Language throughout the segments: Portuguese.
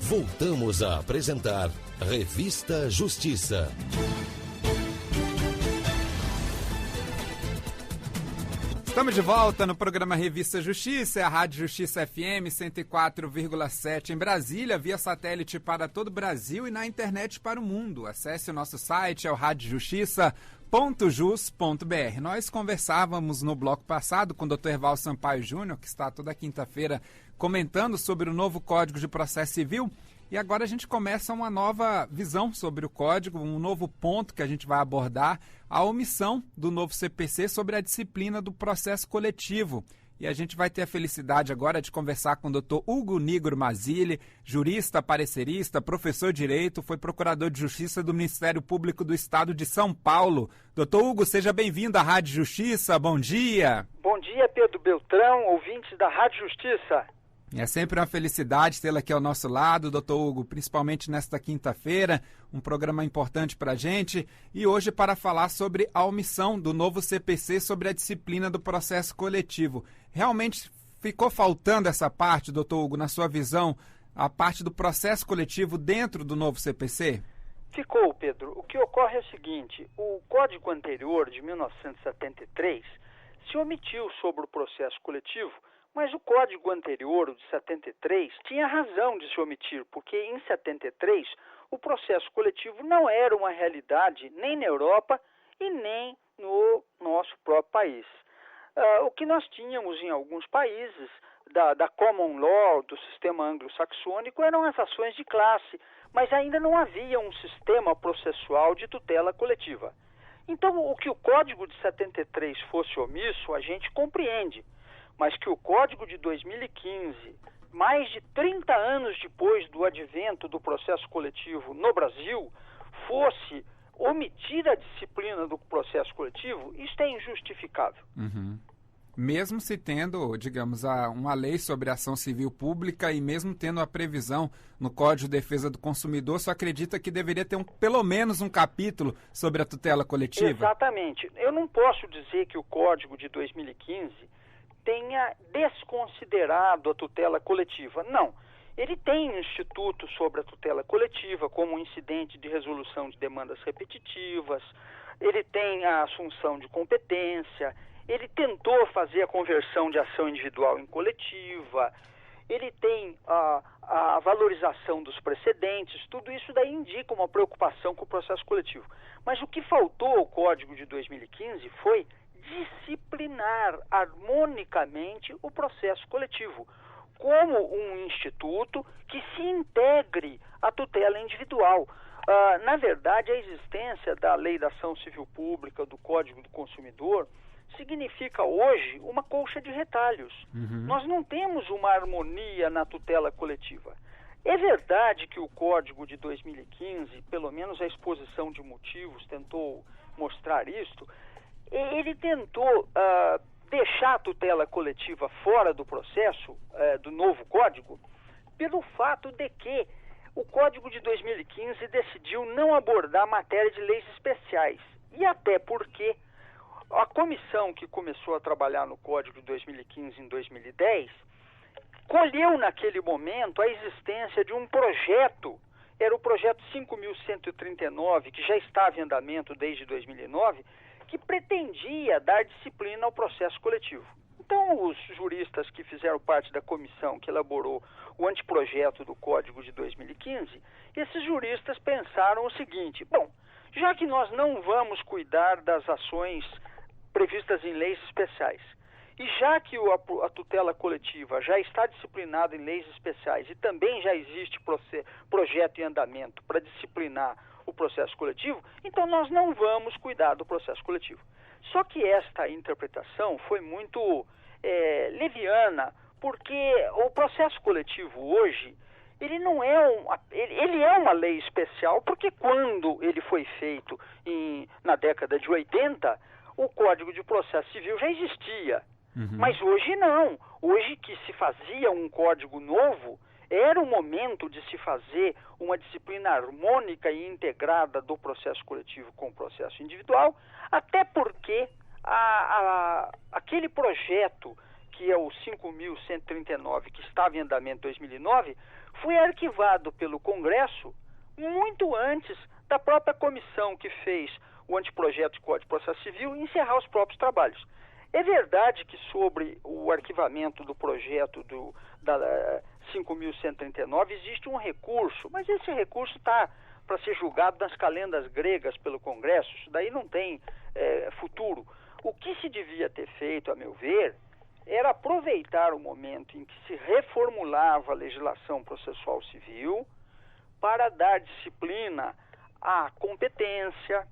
Voltamos a apresentar Revista Justiça. Estamos de volta no programa Revista Justiça, é a Rádio Justiça FM 104,7 em Brasília, via satélite para todo o Brasil e na internet para o mundo. Acesse o nosso site, é o radiojustiça.jus.br. Nós conversávamos no bloco passado com o Dr. Erval Sampaio Júnior, que está toda quinta-feira comentando sobre o novo Código de Processo Civil. E agora a gente começa uma nova visão sobre o Código, um novo ponto que a gente vai abordar, a omissão do novo CPC sobre a disciplina do processo coletivo. E a gente vai ter a felicidade agora de conversar com o Dr. Hugo Nigro Mazzilli, jurista, parecerista, professor de Direito, foi procurador de Justiça do Ministério Público do Estado de São Paulo. Dr. Hugo, seja bem-vindo à Rádio Justiça, bom dia. Bom dia, Pedro Beltrão, ouvintes da Rádio Justiça. É sempre uma felicidade tê-lo aqui ao nosso lado, doutor Hugo, principalmente nesta quinta-feira, um programa importante para a gente, e hoje para falar sobre a omissão do novo CPC sobre a disciplina do processo coletivo. Realmente ficou faltando essa parte, doutor Hugo, na sua visão, a parte do processo coletivo dentro do novo CPC? Ficou, Pedro. O que ocorre é o seguinte, o Código anterior, de 1973, se omitiu sobre o processo coletivo, mas o Código anterior, o de 73, tinha razão de se omitir, porque em 73 o processo coletivo não era uma realidade nem na Europa e nem no nosso próprio país. O que nós tínhamos em alguns países da common law, do sistema anglo-saxônico, eram as ações de classe, mas ainda não havia um sistema processual de tutela coletiva. Então, o que o Código de 73 fosse omisso, a gente compreende. Mas que o Código de 2015, mais de 30 anos depois do advento do processo coletivo no Brasil, fosse omitir a disciplina do processo coletivo, isso é injustificável. Uhum. Mesmo se tendo, digamos, uma lei sobre ação civil pública e mesmo tendo a previsão no Código de Defesa do Consumidor, só acredita que deveria ter pelo menos um capítulo sobre a tutela coletiva? Exatamente. Eu não posso dizer que o Código de 2015... tenha desconsiderado a tutela coletiva. Não. Ele tem um instituto sobre a tutela coletiva, como um incidente de resolução de demandas repetitivas, ele tem a assunção de competência, ele tentou fazer a conversão de ação individual em coletiva, ele tem a valorização dos precedentes, tudo isso daí indica uma preocupação com o processo coletivo. Mas o que faltou ao Código de 2015 foi disciplinar harmonicamente o processo coletivo, como um instituto que se integre à tutela individual. Na verdade, a existência da Lei da Ação Civil Pública, do Código do Consumidor, significa hoje uma colcha de retalhos. Uhum. Nós não temos uma harmonia na tutela coletiva. É verdade que o Código de 2015, pelo menos a exposição de motivos tentou mostrar isto, ele tentou deixar a tutela coletiva fora do processo do novo Código pelo fato de que o Código de 2015 decidiu não abordar a matéria de leis especiais. E até porque a comissão que começou a trabalhar no Código de 2015 em 2010 colheu naquele momento a existência de um projeto, era o projeto 5.139, que já estava em andamento desde 2009, que pretendia dar disciplina ao processo coletivo. Então, os juristas que fizeram parte da comissão que elaborou o anteprojeto do Código de 2015, esses juristas pensaram o seguinte: bom, já que nós não vamos cuidar das ações previstas em leis especiais, e já que a tutela coletiva já está disciplinada em leis especiais e também já existe projeto em andamento para disciplinar o processo coletivo, então nós não vamos cuidar do processo coletivo. Só que esta interpretação foi muito leviana, porque o processo coletivo hoje, ele não é ele é uma lei especial, porque quando ele foi feito na década de 80, o Código de Processo Civil já existia. Uhum. Mas hoje não. Hoje que se fazia um código novo, era o momento de se fazer uma disciplina harmônica e integrada do processo coletivo com o processo individual, até porque aquele projeto que é o 5.139, que estava em andamento em 2009, foi arquivado pelo Congresso muito antes da própria comissão que fez o anteprojeto de Código de Processo Civil encerrar os próprios trabalhos. É verdade que sobre o arquivamento do projeto da 5.139 existe um recurso, mas esse recurso está para ser julgado nas calendas gregas pelo Congresso, isso daí não tem futuro. O que se devia ter feito, a meu ver, era aproveitar o momento em que se reformulava a legislação processual civil para dar disciplina à competência,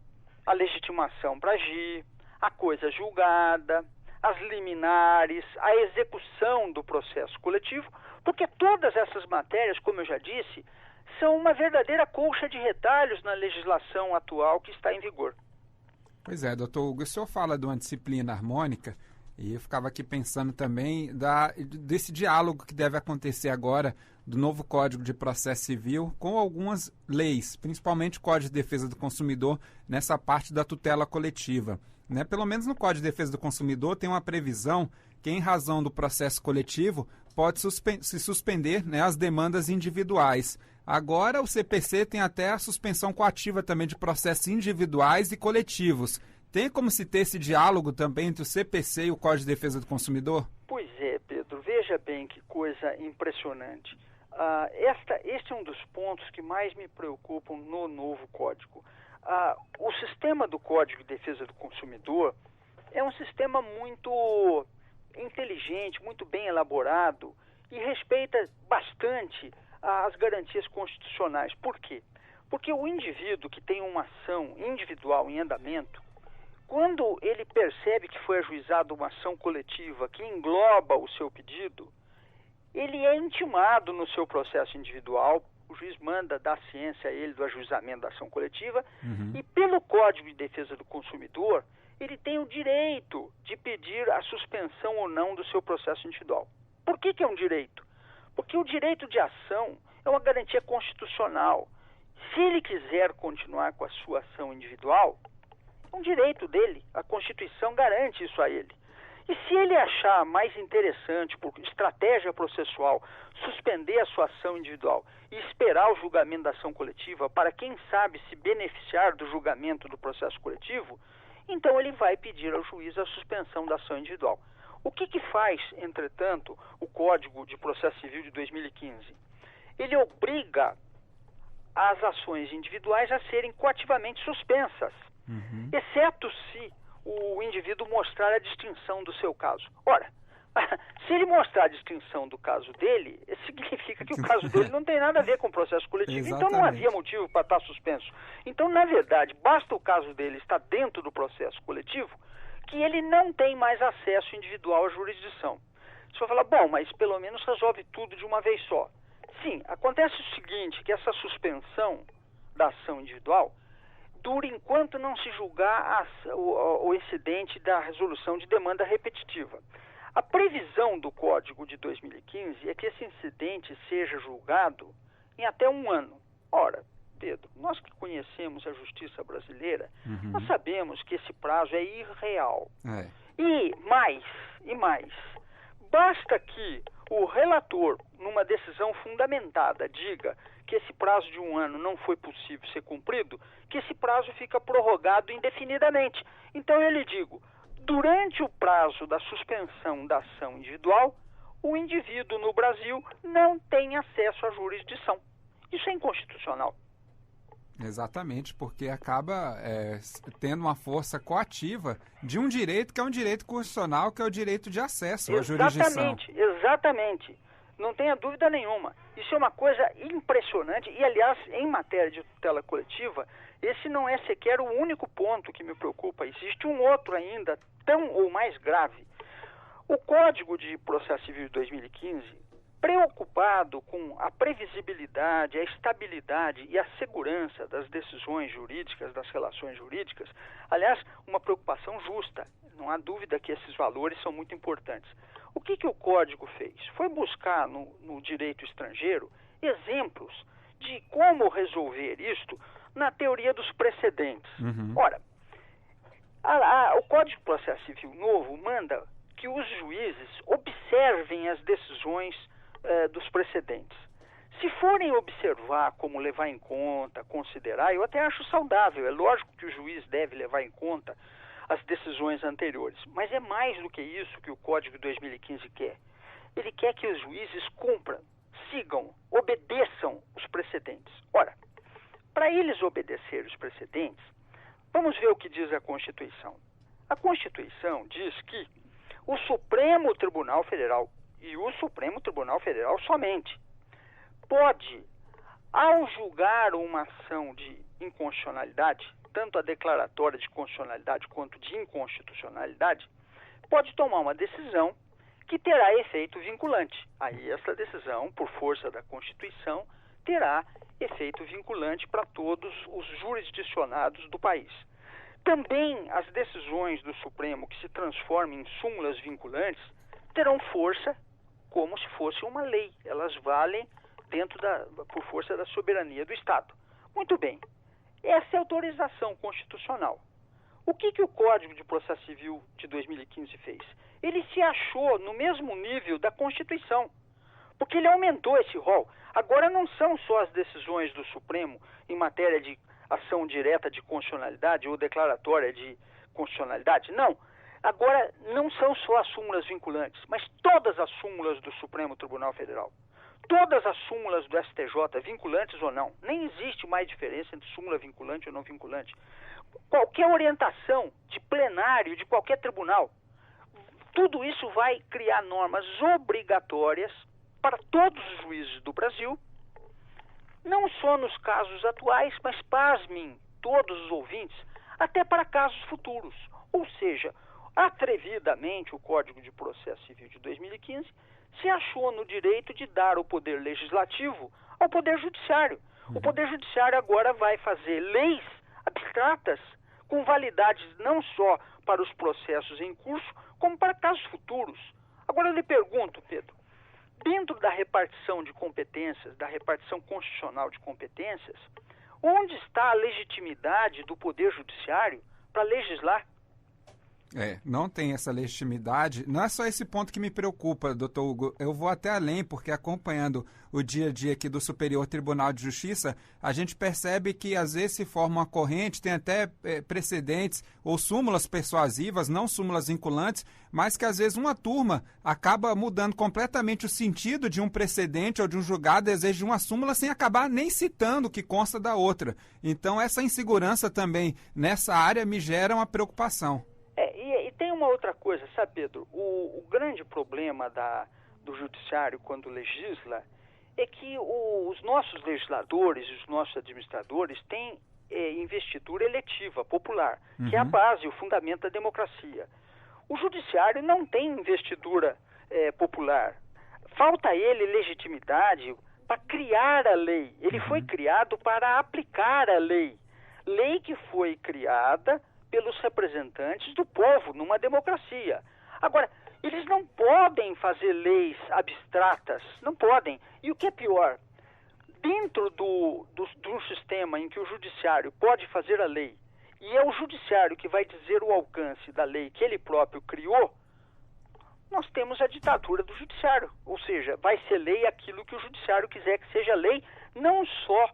à legitimação para agir, à coisa julgada, às liminares, à execução do processo coletivo, porque todas essas matérias, como eu já disse, são uma verdadeira colcha de retalhos na legislação atual que está em vigor. Pois é, doutor Hugo, o senhor fala de uma disciplina harmônica e eu ficava aqui pensando também desse diálogo que deve acontecer agora do novo Código de Processo Civil com algumas leis, principalmente o Código de Defesa do Consumidor, nessa parte da tutela coletiva. Né? Pelo menos no Código de Defesa do Consumidor tem uma previsão que, em razão do processo coletivo, pode se suspender, né, as demandas individuais. Agora o CPC tem até a suspensão coativa também de processos individuais e coletivos. Tem como se ter esse diálogo também entre o CPC e o Código de Defesa do Consumidor? Pois é, Pedro. Veja bem que coisa impressionante. Este é um dos pontos que mais me preocupam no novo Código. O sistema do Código de Defesa do Consumidor é um sistema muito inteligente, muito bem elaborado e respeita bastante as garantias constitucionais. Por quê? Porque o indivíduo que tem uma ação individual em andamento, quando ele percebe que foi ajuizada uma ação coletiva que engloba o seu pedido, ele é intimado no seu processo individual, o juiz manda dar ciência a ele do ajuizamento da ação coletiva, e pelo Código de Defesa do Consumidor, ele tem o direito de pedir a suspensão ou não do seu processo individual. Por que é um direito? Porque o direito de ação é uma garantia constitucional. Se ele quiser continuar com a sua ação individual, é um direito dele. A Constituição garante isso a ele. E se ele achar mais interessante, por estratégia processual, suspender a sua ação individual e esperar o julgamento da ação coletiva para, quem sabe, se beneficiar do julgamento do processo coletivo, então ele vai pedir ao juiz a suspensão da ação individual. O que faz, entretanto, o Código de Processo Civil de 2015? Ele obriga as ações individuais a serem coativamente suspensas, exceto se o indivíduo mostrar a distinção do seu caso. Ora, se ele mostrar a distinção do caso dele, significa que o caso dele não tem nada a ver com o processo coletivo. Então não havia motivo para estar suspenso. Então, na verdade, basta o caso dele estar dentro do processo coletivo que ele não tem mais acesso individual à jurisdição. Você vai falar, bom, mas pelo menos resolve tudo de uma vez só. Sim, acontece o seguinte, que essa suspensão da ação individual dura enquanto não se julgar o incidente da resolução de demanda repetitiva. A previsão do Código de 2015 é que esse incidente seja julgado em até 1 ano. Ora, Pedro, nós que conhecemos a justiça brasileira, nós sabemos que esse prazo é irreal. E mais, basta que o relator, numa decisão fundamentada, diga que esse prazo de 1 ano não foi possível ser cumprido, que esse prazo fica prorrogado indefinidamente. Então eu lhe digo, durante o prazo da suspensão da ação individual, o indivíduo no Brasil não tem acesso à jurisdição. Isso é inconstitucional. Exatamente, porque acaba tendo uma força coativa de um direito que é um direito constitucional, que é o direito de acesso à jurisdição. Exatamente. Não tenha dúvida nenhuma. Isso é uma coisa impressionante e, aliás, em matéria de tutela coletiva, esse não é sequer o único ponto que me preocupa. Existe um outro ainda, tão ou mais grave. O Código de Processo Civil de 2015, preocupado com a previsibilidade, a estabilidade e a segurança das decisões jurídicas, das relações jurídicas, aliás, uma preocupação justa. Não há dúvida que esses valores são muito importantes. O que o Código fez? Foi buscar no direito estrangeiro exemplos de como resolver isto na teoria dos precedentes. Ora, o Código de Processo Civil novo manda que os juízes observem servem as decisões dos precedentes. Se forem observar como levar em conta, considerar, eu até acho saudável. É lógico que o juiz deve levar em conta as decisões anteriores. Mas é mais do que isso que o Código de 2015 quer. Ele quer que os juízes cumpram, sigam, obedeçam os precedentes. Ora, para eles obedecerem os precedentes, vamos ver o que diz a Constituição. A Constituição diz que o Supremo Tribunal Federal, e o Supremo Tribunal Federal somente, pode, ao julgar uma ação de inconstitucionalidade, tanto a declaratória de constitucionalidade quanto de inconstitucionalidade, pode tomar uma decisão que terá efeito vinculante. Aí essa decisão, por força da Constituição, terá efeito vinculante para todos os jurisdicionados do país. Também as decisões do Supremo que se transformem em súmulas vinculantes terão força como se fosse uma lei. Elas valem por força da soberania do Estado. Muito bem, essa é a autorização constitucional. O que o Código de Processo Civil de 2015 fez? Ele se achou no mesmo nível da Constituição, porque ele aumentou esse rol. Agora não são só as decisões do Supremo em matéria de ação direta de constitucionalidade ou declaratória de constitucionalidade, não. Agora não são só as súmulas vinculantes, mas todas as súmulas do Supremo Tribunal Federal. Todas as súmulas do STJ, vinculantes ou não, nem existe mais diferença entre súmula vinculante ou não vinculante. Qualquer orientação de plenário de qualquer tribunal, tudo isso vai criar normas obrigatórias para todos os juízes do Brasil, não só nos casos atuais, mas pasmem todos os ouvintes, até para casos futuros. Ou seja, atrevidamente o Código de Processo Civil de 2015 se achou no direito de dar o poder legislativo ao poder judiciário. O poder judiciário agora vai fazer leis abstratas com validade não só para os processos em curso, como para casos futuros. Agora eu lhe pergunto, Pedro, dentro da repartição de competências, da repartição constitucional de competências, onde está a legitimidade do poder judiciário para legislar? Não tem essa legitimidade. Não é só esse ponto que me preocupa, doutor Hugo. Eu vou até além, porque acompanhando o dia a dia aqui do Superior Tribunal de Justiça, a gente percebe que às vezes se forma uma corrente, tem até precedentes ou súmulas persuasivas, não súmulas vinculantes, mas que às vezes uma turma acaba mudando completamente o sentido de um precedente ou de um julgado, às vezes de uma súmula, sem acabar nem citando o que consta da outra. Então essa insegurança também nessa área me gera uma preocupação. E tem uma outra coisa, sabe, Pedro? O grande problema do judiciário quando legisla é que os nossos legisladores, os nossos administradores têm investidura eletiva, popular, que é a base, o fundamento da democracia. O judiciário não tem investidura popular. Falta a ele legitimidade para criar a lei. Ele foi criado para aplicar a lei. Lei que foi criada pelos representantes do povo numa democracia. Agora, eles não podem fazer leis abstratas, não podem. E o que é pior, dentro de um sistema em que o judiciário pode fazer a lei, e é o judiciário que vai dizer o alcance da lei que ele próprio criou, nós temos a ditadura do judiciário. Ou seja, vai ser lei aquilo que o judiciário quiser que seja lei, não só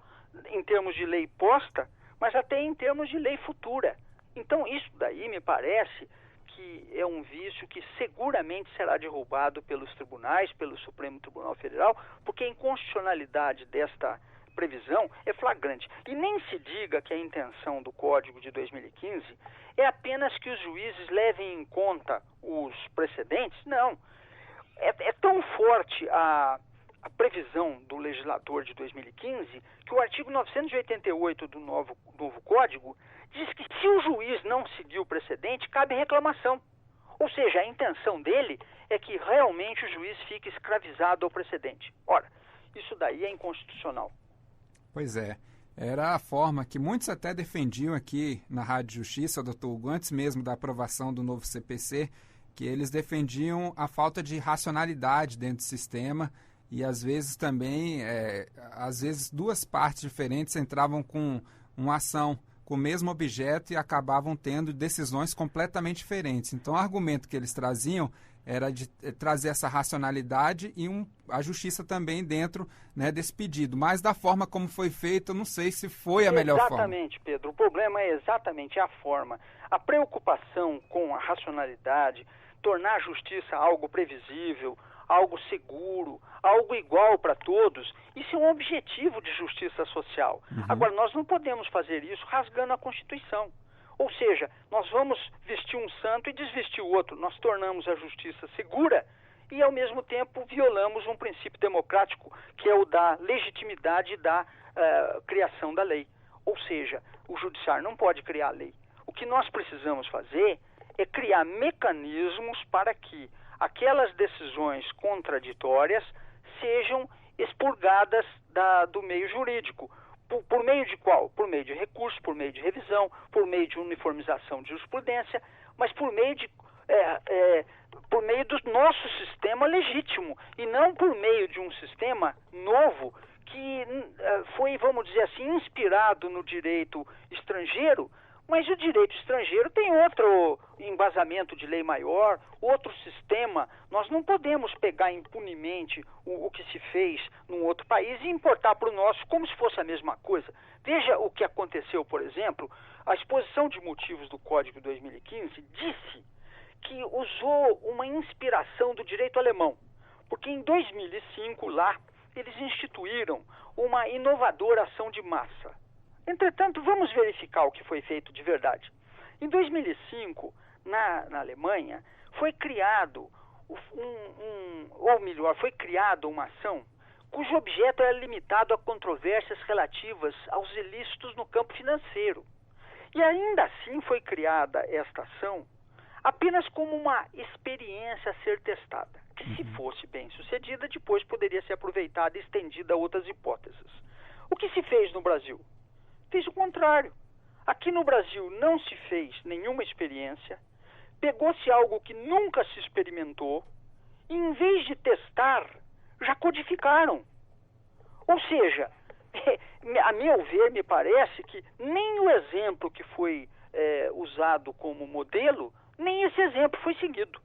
em termos de lei posta, mas até em termos de lei futura. Então, isso daí me parece que é um vício que seguramente será derrubado pelos tribunais, pelo Supremo Tribunal Federal, porque a inconstitucionalidade desta previsão é flagrante. E nem se diga que a intenção do Código de 2015 é apenas que os juízes levem em conta os precedentes. Não. É tão forte a previsão do legislador de 2015 que o artigo 988 do novo Código diz que se o juiz não seguir o precedente, cabe reclamação. Ou seja, a intenção dele é que realmente o juiz fique escravizado ao precedente. Ora, isso daí é inconstitucional. Pois é. Era a forma que muitos até defendiam aqui na Rádio Justiça, doutor Hugo, antes mesmo da aprovação do novo CPC, que eles defendiam a falta de racionalidade dentro do sistema e às vezes também, às vezes duas partes diferentes entravam com uma ação com o mesmo objeto e acabavam tendo decisões completamente diferentes. Então, o argumento que eles traziam era de trazer essa racionalidade e a justiça também dentro, né, desse pedido. Mas da forma como foi feito, eu não sei se foi a melhor forma. Exatamente, Pedro. O problema é exatamente a forma. A preocupação com a racionalidade, tornar a justiça algo previsível, algo seguro, algo igual para todos, isso é um objetivo de justiça social. Agora, nós não podemos fazer isso rasgando a Constituição. Ou seja, nós vamos vestir um santo e desvestir o outro. Nós tornamos a justiça segura e, ao mesmo tempo, violamos um princípio democrático, que é o da legitimidade da criação da lei. Ou seja, o judiciário não pode criar a lei. O que nós precisamos fazer é criar mecanismos para que aquelas decisões contraditórias sejam expurgadas do meio jurídico. Por meio de qual? Por meio de recurso, por meio de revisão, por meio de uniformização de jurisprudência, mas por meio do nosso sistema legítimo e não por meio de um sistema novo que foi, vamos dizer assim, inspirado no direito estrangeiro, mas o direito estrangeiro tem outro embasamento de lei maior, outro sistema. Nós não podemos pegar impunemente o que se fez num outro país e importar para o nosso como se fosse a mesma coisa. Veja o que aconteceu, por exemplo, a exposição de motivos do Código 2015 disse que usou uma inspiração do direito alemão, porque em 2005 lá eles instituíram uma inovadora ação de massa. Entretanto, vamos verificar o que foi feito de verdade. Em 2005, na Alemanha, foi criado foi criada uma ação cujo objeto era limitado a controvérsias relativas aos ilícitos no campo financeiro. E ainda assim foi criada esta ação apenas como uma experiência a ser testada, que se fosse bem sucedida, depois poderia ser aproveitada e estendida a outras hipóteses. O que se fez no Brasil? Fez o contrário. Aqui no Brasil não se fez nenhuma experiência, pegou-se algo que nunca se experimentou e, em vez de testar, já codificaram. Ou seja, a meu ver, me parece que nem o exemplo que foi usado como modelo, nem esse exemplo foi seguido.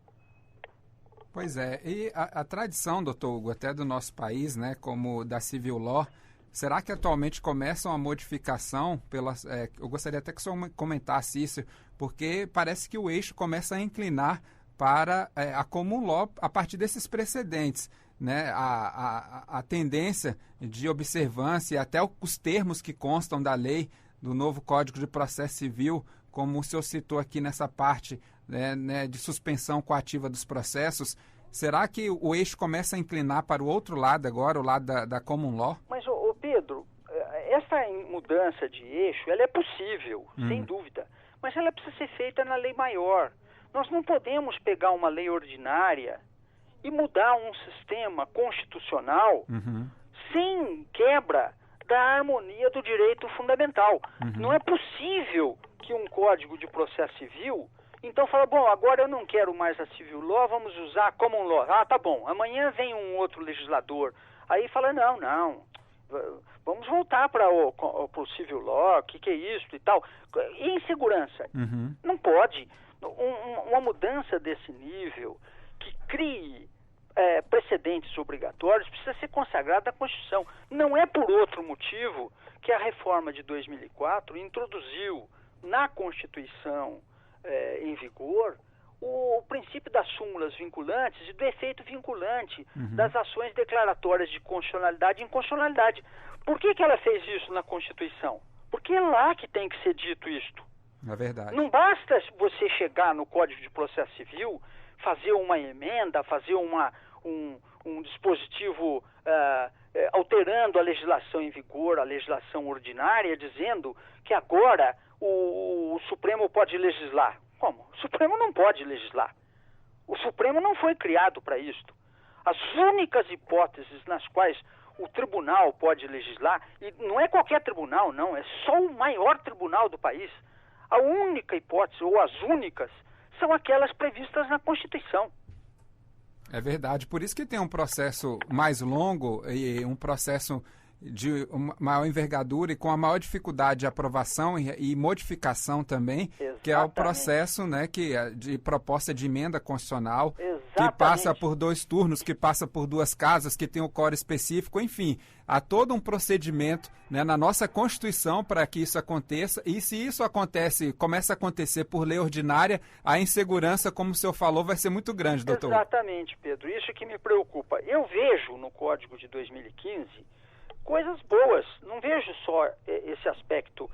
Pois é, e a tradição, doutor Hugo, até do nosso país, né, como da civil law, será que atualmente começa uma modificação? Eu gostaria até que o senhor comentasse isso, porque parece que o eixo começa a inclinar para a common law a partir desses precedentes, né? A tendência de observância e até os termos que constam da lei do novo Código de Processo Civil, como o senhor citou aqui nessa parte, né, de suspensão coativa dos processos. Será que o eixo começa a inclinar para o outro lado agora, o lado da common law? Mas, Pedro, essa mudança de eixo, ela é possível, sem dúvida, mas ela precisa ser feita na lei maior. Nós não podemos pegar uma lei ordinária e mudar um sistema constitucional sem quebra da harmonia do direito fundamental. Não é possível que um Código de Processo Civil então fala, bom, agora eu não quero mais a civil law, vamos usar a common law. Ah, tá bom, amanhã vem um outro legislador. Aí fala, não, vamos voltar para o civil law, o que é isso e tal. E insegurança? Não pode. Uma mudança desse nível que crie precedentes obrigatórios precisa ser consagrada na Constituição. Não é por outro motivo que a reforma de 2004 introduziu na Constituição em vigor o princípio das súmulas vinculantes e do efeito vinculante das ações declaratórias de constitucionalidade e inconstitucionalidade. Por que ela fez isso na Constituição? Porque é lá que tem que ser dito isto. É verdade. Não basta você chegar no Código de Processo Civil, fazer uma emenda, fazer um dispositivo alterando a legislação em vigor, a legislação ordinária, dizendo que agora o Supremo pode legislar. Como? O Supremo não pode legislar. O Supremo não foi criado para isto. As únicas hipóteses nas quais o tribunal pode legislar, e não é qualquer tribunal, não, é só o maior tribunal do país. A única hipótese, ou as únicas, são aquelas previstas na Constituição. É verdade, por isso que tem um processo mais longo e um processo de uma maior envergadura e com a maior dificuldade de aprovação e modificação também, Exatamente. que é o processo, né, de proposta de emenda constitucional, Exatamente. que passa por 2 turnos, que passa por 2 casas, que tem um core específico, enfim, há todo um procedimento, né, na nossa Constituição para que isso aconteça, e se isso começa a acontecer por lei ordinária, a insegurança, como o senhor falou, vai ser muito grande, doutor. Exatamente, Pedro, isso que me preocupa. Eu vejo no Código de 2015 coisas boas, não vejo só esse aspecto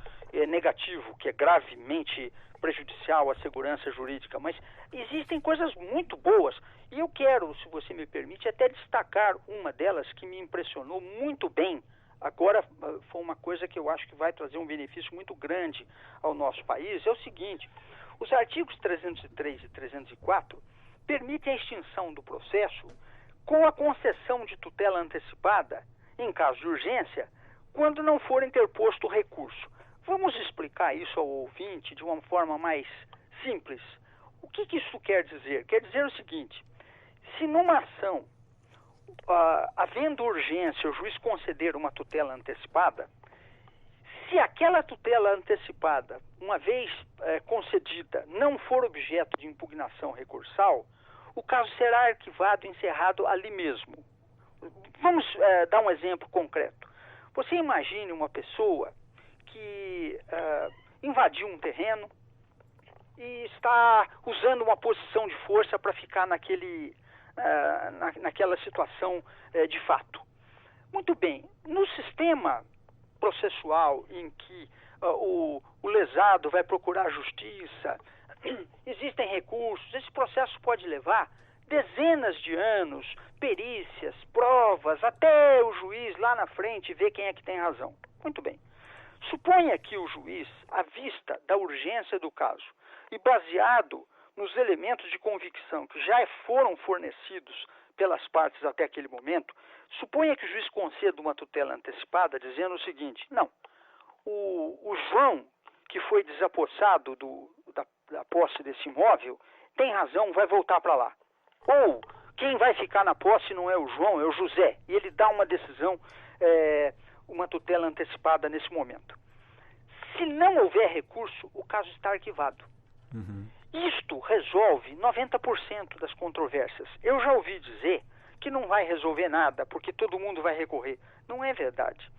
negativo, que é gravemente prejudicial à segurança jurídica, mas existem coisas muito boas. E eu quero, se você me permite, até destacar uma delas que me impressionou muito bem. Agora, foi uma coisa que eu acho que vai trazer um benefício muito grande ao nosso país. É o seguinte, os artigos 303 e 304 permitem a extinção do processo com a concessão de tutela antecipada, em caso de urgência, quando não for interposto recurso. Vamos explicar isso ao ouvinte de uma forma mais simples. O que isso quer dizer? Quer dizer o seguinte, se numa ação, havendo urgência, o juiz conceder uma tutela antecipada, se aquela tutela antecipada, uma vez concedida, não for objeto de impugnação recursal, o caso será arquivado e encerrado ali mesmo. Vamos dar um exemplo concreto. Você imagine uma pessoa que invadiu um terreno e está usando uma posição de força para ficar naquela situação de fato. Muito bem, no sistema processual em que o lesado vai procurar justiça, existem recursos, esse processo pode levar dezenas de anos, perícias, provas, até o juiz lá na frente ver quem é que tem razão. Muito bem. Suponha que o juiz, à vista da urgência do caso e baseado nos elementos de convicção que já foram fornecidos pelas partes até aquele momento, suponha que o juiz conceda uma tutela antecipada dizendo o seguinte, não, o João, que foi desapossado da posse desse imóvel, tem razão, vai voltar para lá. Ou quem vai ficar na posse não é o João, é o José, e ele dá uma decisão, uma tutela antecipada nesse momento. Se não houver recurso, o caso está arquivado. Uhum. Isto resolve 90% das controvérsias. Eu já ouvi dizer que não vai resolver nada, porque todo mundo vai recorrer. Não é verdade.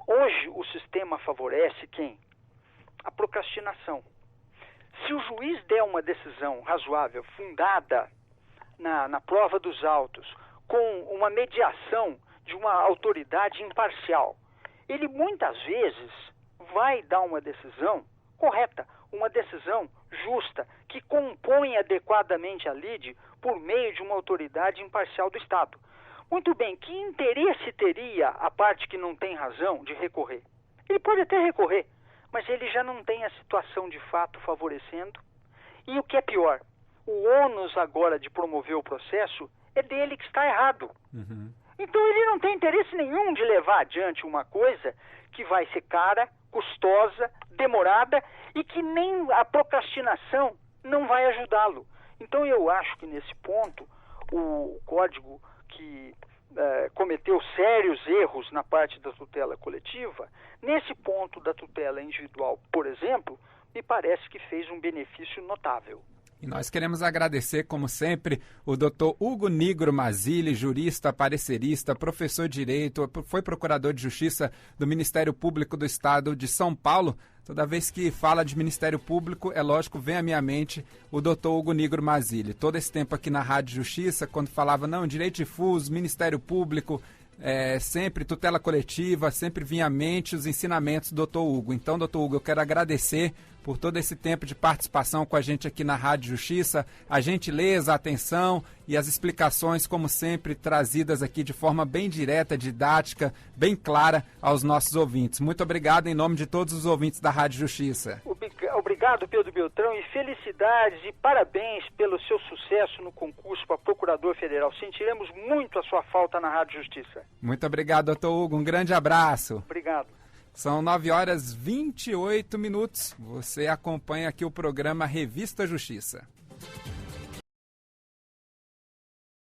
Hoje o sistema favorece quem? A procrastinação. Se o juiz der uma decisão razoável, fundada na prova dos autos, com uma mediação de uma autoridade imparcial, ele muitas vezes vai dar uma decisão correta, uma decisão justa, que compõe adequadamente a lide por meio de uma autoridade imparcial do Estado. Muito bem, que interesse teria a parte que não tem razão de recorrer? Ele pode até recorrer, mas ele já não tem a situação de fato favorecendo. E o que é pior, o ônus agora de promover o processo é dele que está errado. Uhum. Então ele não tem interesse nenhum de levar adiante uma coisa que vai ser cara, custosa, demorada e que nem a procrastinação não vai ajudá-lo. Então eu acho que nesse ponto o código que cometeu sérios erros na parte da tutela coletiva, nesse ponto da tutela individual, por exemplo, me parece que fez um benefício notável. E nós queremos agradecer, como sempre, o Dr. Hugo Nigro Mazzilli, jurista, parecerista, professor de Direito, foi procurador de Justiça do Ministério Público do Estado de São Paulo. Toda vez que fala de Ministério Público, é lógico, vem à minha mente o Dr. Hugo Nigro Mazzilli. Todo esse tempo aqui na Rádio Justiça, quando falava, não, direito difuso, Ministério Público, sempre tutela coletiva, sempre vinha à mente os ensinamentos do Dr. Hugo. Então, Dr. Hugo, eu quero agradecer por todo esse tempo de participação com a gente aqui na Rádio Justiça, a gentileza, a atenção e as explicações, como sempre, trazidas aqui de forma bem direta, didática, bem clara aos nossos ouvintes. Muito obrigado em nome de todos os ouvintes da Rádio Justiça. Obrigado, Pedro Beltrão, e felicidades e parabéns pelo seu sucesso no concurso para Procurador Federal. Sentiremos muito a sua falta na Rádio Justiça. Muito obrigado, doutor Hugo. Um grande abraço. Obrigado. São 9h28. Você acompanha aqui o programa Revista Justiça.